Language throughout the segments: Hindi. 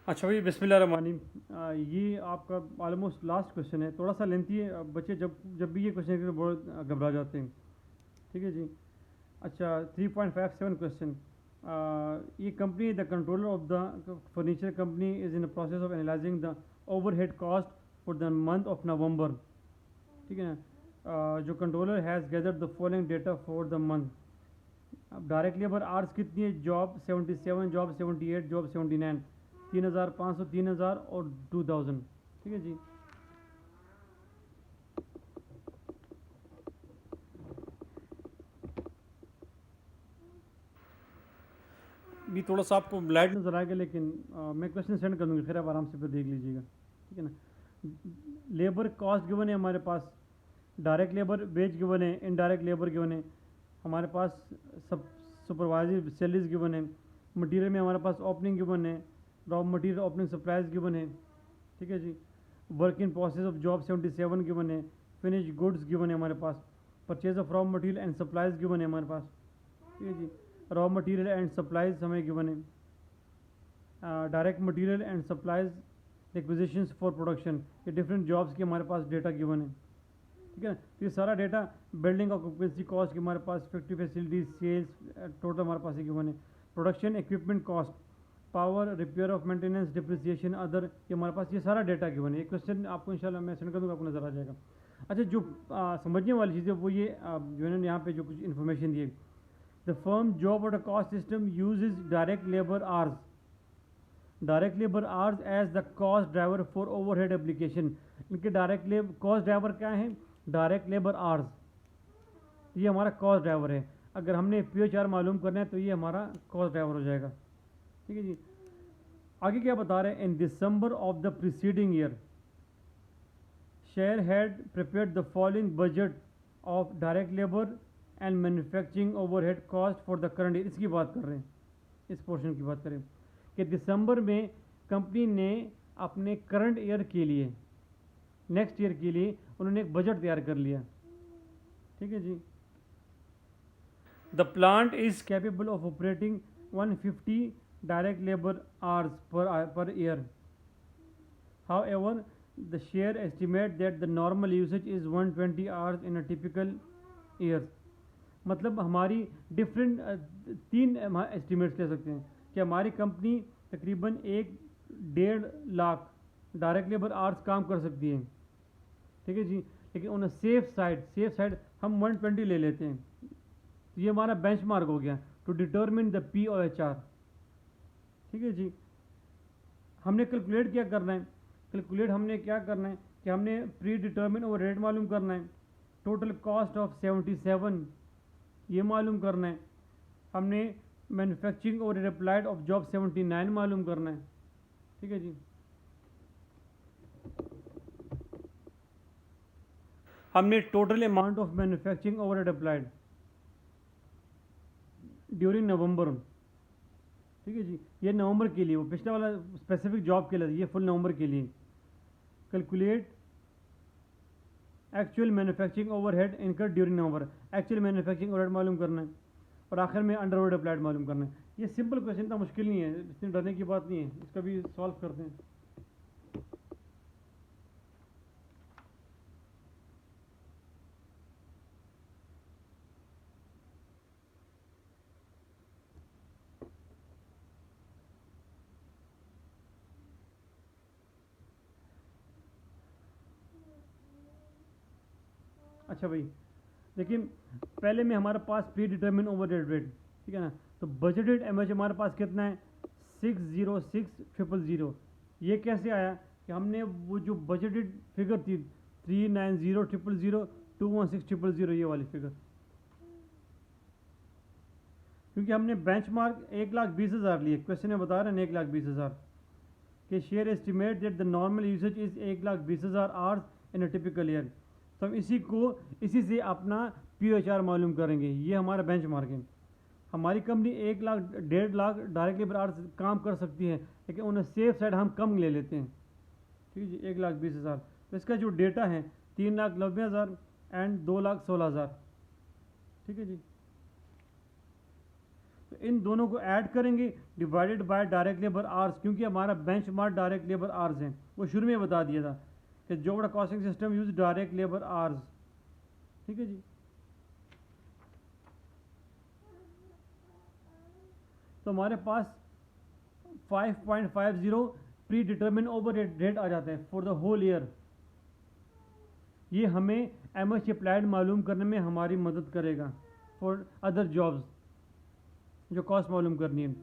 अच्छा भाई, बिस्मिल्लाहिर्रहमानिर्रहीम। ये आपका ऑलमोस्ट लास्ट क्वेश्चन है, थोड़ा सा लेंथी है। बच्चे जब जब भी ये क्वेश्चन के लिए बहुत घबरा जाते हैं। ठीक है जी। अच्छा, 3.57 क्वेश्चन। ये company the controller of the furniture company is in the process of analysing the overhead cost for the month of November. ठीक है ना। जो controller has gathered the following data for the month. अब डायरेक्ट लेबर आवर्स कितनी है? Job 77, job 78, job 79। 3,500, 3,000 और 2,000। ठीक है जी। भी थोड़ा सा आपको लाइट नज़र आएगा, लेकिन मैं क्वेश्चन सेंड कर दूँगी, खैर आप आराम से फिर देख लीजिएगा। ठीक है ना। लेबर कॉस्ट गिवन है हमारे पास, डायरेक्ट लेबर वेज गिवन है, इनडायरेक्ट लेबर गिवन है हमारे पास, सब सुपरवाइजर सैलरीज गिवन है। मटेरियल में हमारे पास ओपनिंग गिवन है, raw material opening supplies given है। ठीक है जी। Work in process of job 77 given है। फिनिश गुड्स गिवन है हमारे पास। Purchase of raw material and supplies given है हमारे पास। ठीक है जी। रॉ मटेरियल एंड सप्लाईज हमें गिवन है। Direct material and supplies requisitions for production, ये डिफरेंट जॉब्स के हमारे पास डेटा गिवन है। ठीक है ना। तो ये सारा डेटा बिल्डिंग ऑक्यूपेंसी कॉस्ट की हमारे पास, फैक्ट्री फैसिलिटीज, सेल्स टोटल हमारे पास ही गिवन है। Production equipment cost, power, repair of maintenance, depreciation, other, ये हमारे पास ये सारा डेटा गिवन है। ये क्वेश्चन आपको इंशाल्लाह मैं सेंड कर दूँगा, आपको नज़र आ जाएगा। अच्छा, जो समझने वाली चीज़ है वो ये, जो इन्होंने यहाँ पे जो कुछ इन्फॉर्मेशन दी है, द फर्म जॉब और cost system uses direct labour hours, direct labour hours as the cost driver for overhead application. इनके डायरेक्ट लेबर कॉस्ट ड्राइवर क्या है? डायरेक्ट लेबर आवर्स, ये हमारा कॉस्ट ड्राइवर है। अगर हमने PHR मालूम करना है तो ये हमारा कॉस्ट ड्राइवर हो जाएगा। ठीक है जी। आगे क्या बता रहे हैं? In December of the preceding year share had prepared the following budget of direct labour and manufacturing overhead cost for the current year. इसकी बात कर रहे हैं, इस पोर्शन की बात करें कि दिसंबर में कंपनी ने अपने करंट ईयर के लिए, नेक्स्ट ईयर के लिए उन्होंने एक बजट तैयार कर लिया। ठीक है जी। The plant is capable of operating 150 direct labour hours per year. However, the share estimate that the normal usage is 120 hours in a typical year। मतलब हमारी डिफरेंट तीन एस्टिमेट्स ले सकते हैं कि हमारी कंपनी तकरीबन 1.5 लाख डायरेक्ट लेबर आवर्स काम कर सकती है। ठीक है जी। लेकिन ऑन सेफ साइड हम 120 ले लेते हैं। तो ये हमारा बेंचमार्क हो गया टू डिटरमिन द POHR। ठीक है जी। हमने कैलकुलेट क्या करना है? कैलकुलेट हमने क्या करना है कि हमने प्री डिटर्मिन और रेट मालूम करना है। टोटल कॉस्ट ऑफ 77 ये मालूम करना है। हमने मैन्युफैक्चरिंग और रिप्लाइड ऑफ जॉब 79 मालूम करना है। ठीक है जी। हमने total amount of manufacturing over applied during November. ठीक है जी। ये नवंबर के लिए, वो पिछला वाला स्पेसिफिक जॉब के लिए, ये फुल नवंबर के लिए। कैलकुलेट एक्चुअल मैन्युफैक्चरिंग ओवरहेड इनकर ड्यूरिंग नवंबर, एक्चुअल मैन्युफैक्चरिंग ओवरहेड मालूम करना है और आखिर में अंडरवुड अप्लाइड मालूम करना है। ये सिंपल क्वेश्चन था, मुश्किल नहीं है, इतनी डरने की बात नहीं है, इसका भी सॉल्व करते हैं। अच्छा भाई, लेकिन पहले में हमारे पास प्री डिटर्मिन ओवर रेट, ठीक है ना। तो बजटेड एमएच हमारे पास कितना है? 606,000। ये कैसे आया कि हमने वो जो बजटेड फिगर थी 390,000, 216,000, ये वाली फिगर, क्योंकि हमने बेंचमार्क 1,20,000 लिए। क्वेश्चन में बता रहे हैं 1,20,000 के share estimate that the normal usage is 1,20,000 hours in a typical year. तो हम इसी से अपना PHR मालूम करेंगे। ये हमारा बेंच मार्क है। हमारी company 1 lakh 1.5 lakh direct labour hours काम कर सकती है, लेकिन उन्हें सेफ साइड हम कम ले लेते हैं। ठीक है जी। 1,20,000, तो इसका जो डेटा है 3,90,000 एंड 2,16,000। ठीक है जी। तो इन दोनों को ऐड करेंगे divided by direct labour hours, क्योंकि हमारा बेंचमार्क डायरेक्ट लेबर आवर्स है, वो शुरू में बता दिया था कि job costing system use direct labour hours. ठीक है जी। तो हमारे पास 5.50 प्री डिटर्मिन ओवर रेट आ जाते हैं फॉर द होल ईयर। ये हमें एमएच अप्लाइड मालूम करने में हमारी मदद करेगा फॉर अदर जॉब्स जो कॉस्ट मालूम करनी है।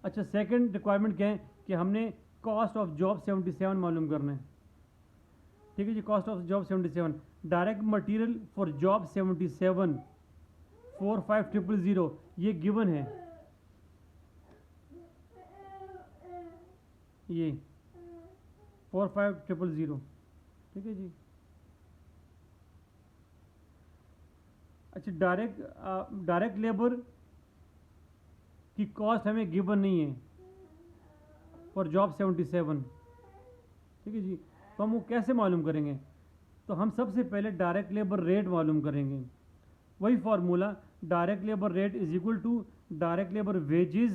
अच्छा, सेकंड रिक्वायरमेंट क्या है कि हमने कॉस्ट ऑफ जॉब 77 मालूम करना है। ठीक है जी, cost of job 77, direct material for job 77 4500 ये गिवन है, ये 4500। ठीक है जी। अच्छा, डायरेक्ट लेबर की कॉस्ट हमें गिवन नहीं है फॉर जॉब 77। ठीक है जी। तो हम वो कैसे मालूम करेंगे? तो हम सबसे पहले डायरेक्ट लेबर रेट मालूम करेंगे। वही formula, direct labour rate is equal to direct labour wages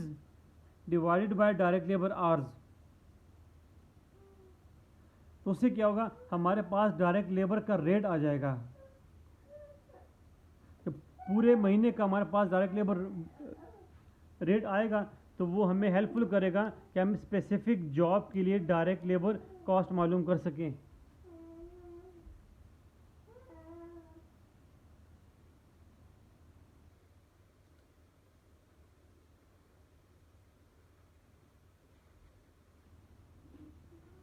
divided by direct labour hours. तो उससे क्या होगा, हमारे पास डायरेक्ट लेबर का रेट आ जाएगा। तो पूरे महीने का हमारे पास डायरेक्ट लेबर रेट आएगा, तो वो हमें हेल्पफुल करेगा कि हम स्पेसिफिक जॉब के लिए डायरेक्ट लेबर कॉस्ट मालूम कर सकें।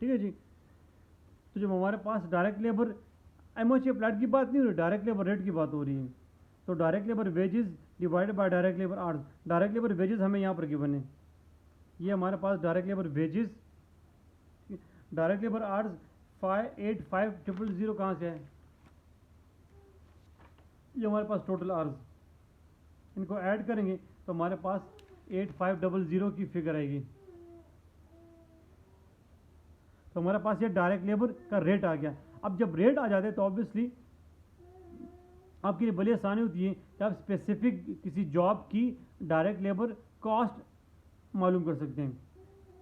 ठीक है जी। तो जब हमारे पास डायरेक्ट लेबर एमओएच अप्लाइड की बात नहीं हो रही, डायरेक्ट लेबर रेट की बात हो रही है, तो direct labour wages divided by direct labour hours. Direct labour wages हमें यहाँ पर गिवन है, ये हमारे पास direct labour wages, direct labour hours 585000 कहाँ से है, ये हमारे पास टोटल आवर्स, इनको ऐड करेंगे तो हमारे पास 8500 की फिगर आएगी। तो हमारे पास ये डायरेक्ट लेबर का रेट आ गया। अब जब रेट आ जाते हैं तो ऑब्वियसली आपके लिए बड़ी आसानी होती है कि आप स्पेसिफिक किसी जॉब की डायरेक्ट लेबर कॉस्ट मालूम कर सकते हैं।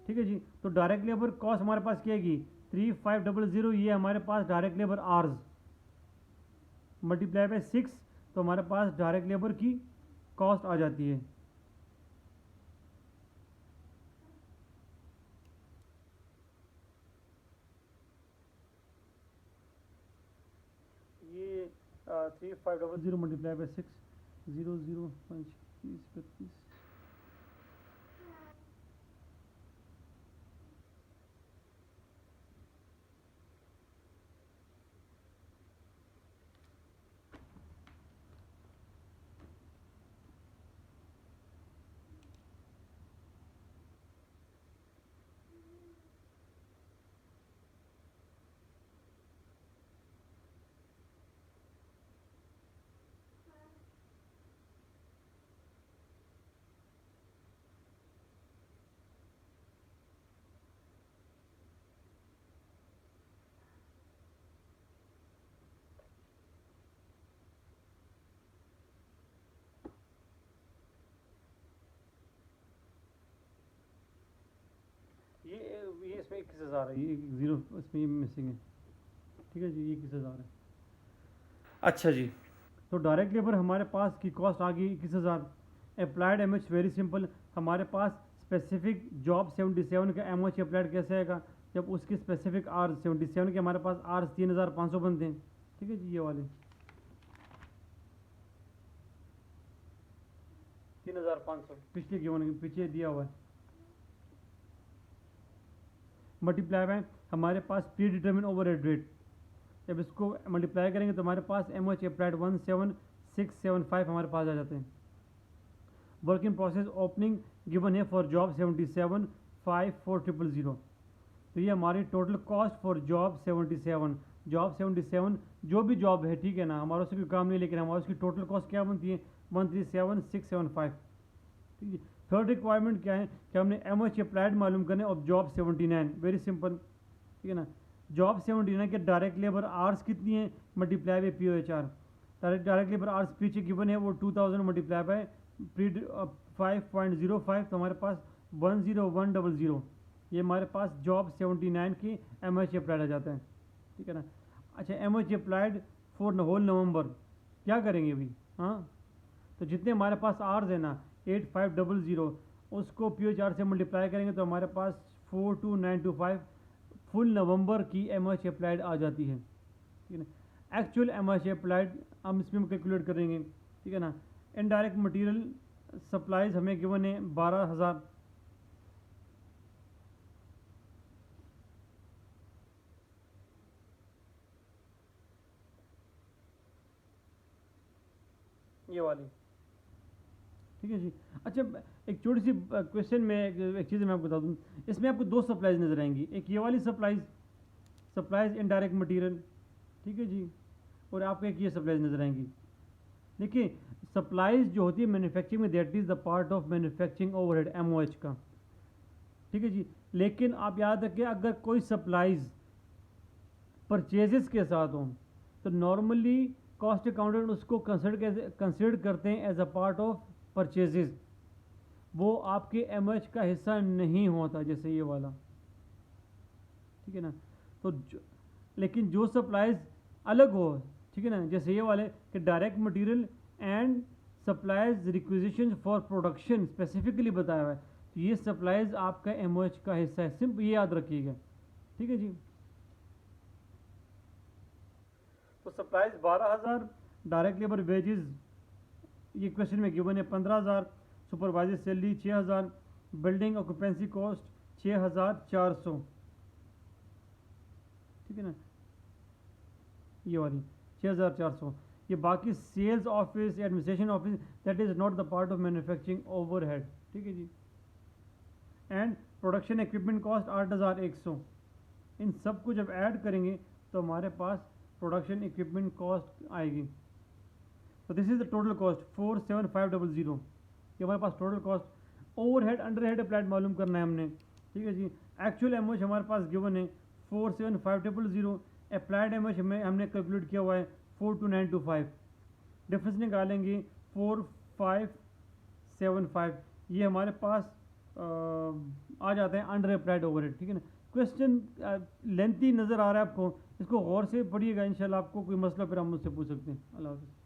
ठीक है जी। तो डायरेक्ट लेबर कॉस्ट हमारे पास क्या आएगी, 3500, ये हमारे पास direct labour hours multiply by 6, तो हमारे पास डायरेक्ट लेबर की कॉस्ट आ जाती है। ये 3500 मल्टीप्लाई बाय 6, 005 30 32। ये इसमें 21,000 है, ये जीरो इसमें मिसिंग है। ठीक है जी, ये 21,000 है। अच्छा जी। तो डायरेक्ट लेबर हमारे पास की कॉस्ट आ गई 21,000। Applied M H very simple, हमारे पास स्पेसिफिक जॉब 77 का एम एच अप्लाइड कैसे आएगा, जब उसकी स्पेसिफिक आर 77 के हमारे पास आर 3500 बनते हैं। ठीक है जी, ये वाले 3500 पिछले गिवन पीछे दिया हुआ है, मल्टीप्लाई बाय हमारे पास predetermine overhead rate, जब इसको मल्टीप्लाई करेंगे तो हमारे पास एम एच अप्लाइड 17675 हमारे पास आ जाते हैं। Work in process opening given है फॉर जॉब 77 54000। तो ये हमारी total cost for job 77, job 77 जो भी जॉब है, ठीक है ना, हमारा उससे कोई काम नहीं, लेकिन हमारा उसकी टोटल कॉस्ट क्या बनती है 137675। ठीक है। थर्ड रिक्वायरमेंट क्या है कि हमने एम एच अप्लाइड मालूम करने ऑफ जॉब 79, वेरी सिंपल। ठीक है ना, जॉब 79 के डायरेक्ट लेबर आवर्स कितनी है multiply by P O H R. Direct labour hours पीछे गिवन है वो 2000 मल्टीप्लाई बाय 5.05 तो हमारे पास 10100, ये हमारे पास जॉब 79 की MH अप्लाइड आ जाता है, ठीक है ना। अच्छा, MH अप्लाइड फॉर होल नवंबर क्या करेंगे अभी? हाँ, तो जितने हमारे पास आर्स है ना 8500, उसको PH से मल्टीप्लाई करेंगे तो हमारे पास 42925 फुल नवंबर की MH अप्लाइड आ जाती है, ठीक है ना। एक्चुअल MH अप्लाइड हम इसमें कैलकुलेट करेंगे, ठीक है ना। इनडायरेक्ट मटेरियल सप्लाईज हमें गिवन है 12,000, ये वाली, ठीक है जी। अच्छा, एक छोटी सी क्वेश्चन में एक चीज़ मैं आपको बता दूँ, इसमें आपको दो सप्लाईज नज़र आएंगी, एक ये वाली सप्लाईज इनडायरेक्ट मटेरियल, ठीक है जी, और आपको एक ये सप्लाईज नज़र आएंगी। देखिए, सप्लाईज जो होती है मैन्युफैक्चरिंग में, that is the part of manufacturing overhead MOH का, ठीक है जी। लेकिन आप याद रखिए, अगर कोई सप्लाईज परचेजेस के साथ हों तो नॉर्मली कॉस्ट अकाउंटेंट उसको कंसिडर करते हैं as a part of purchases, वो आपके MH का हिस्सा नहीं होता, जैसे ये वाला, ठीक है ना। तो लेकिन जो सप्लाईज अलग हो, ठीक है ना, जैसे ये वाले कि direct material and supplies requisition for production specifically बताया हुआ है, तो ये सप्लाईज आपका MOH का हिस्सा है, सिर्फ ये याद रखिएगा, ठीक है जी। तो सप्लाईज 12,000, डायरेक्ट लेबर वेजेस ये क्वेश्चन में गिवन है 15,000, supervisor salary 6,000, building occupancy cost 6,400, ठीक है ना, ये वाली 6,400। ये बाकी sales office, administration office, that is not the part of manufacturing overhead, ठीक है जी। एंड प्रोडक्शन इक्विपमेंट कॉस्ट 8,100, इन सब को जब ऐड करेंगे तो हमारे पास प्रोडक्शन इक्विपमेंट कॉस्ट आएगी। तो this is the total cost 47500, ये हमारे पास टोटल कॉस्ट। ओवरहेड अंडरहेड अप्लाइड मालूम करना है हमने, ठीक है जी। एक्चुअल MOH हमारे पास गिवन है 47500, अप्लाइड MOH में हमने कैलकुलेट किया हुआ है 42925, डिफरेंस निकालेंगे 4575, ये हमारे पास आ जाते हैं अंडर अप्लाइड ओवरहेड, ठीक है ना। क्वेश्चन लेंथी नज़र आ रहा है आपको, इसको गौर से पढ़िएगा, इंशाल्लाह आपको कोई मसला फिर हम मुझसे पूछ सकते हैं। अल्लाह हाफ़िज़।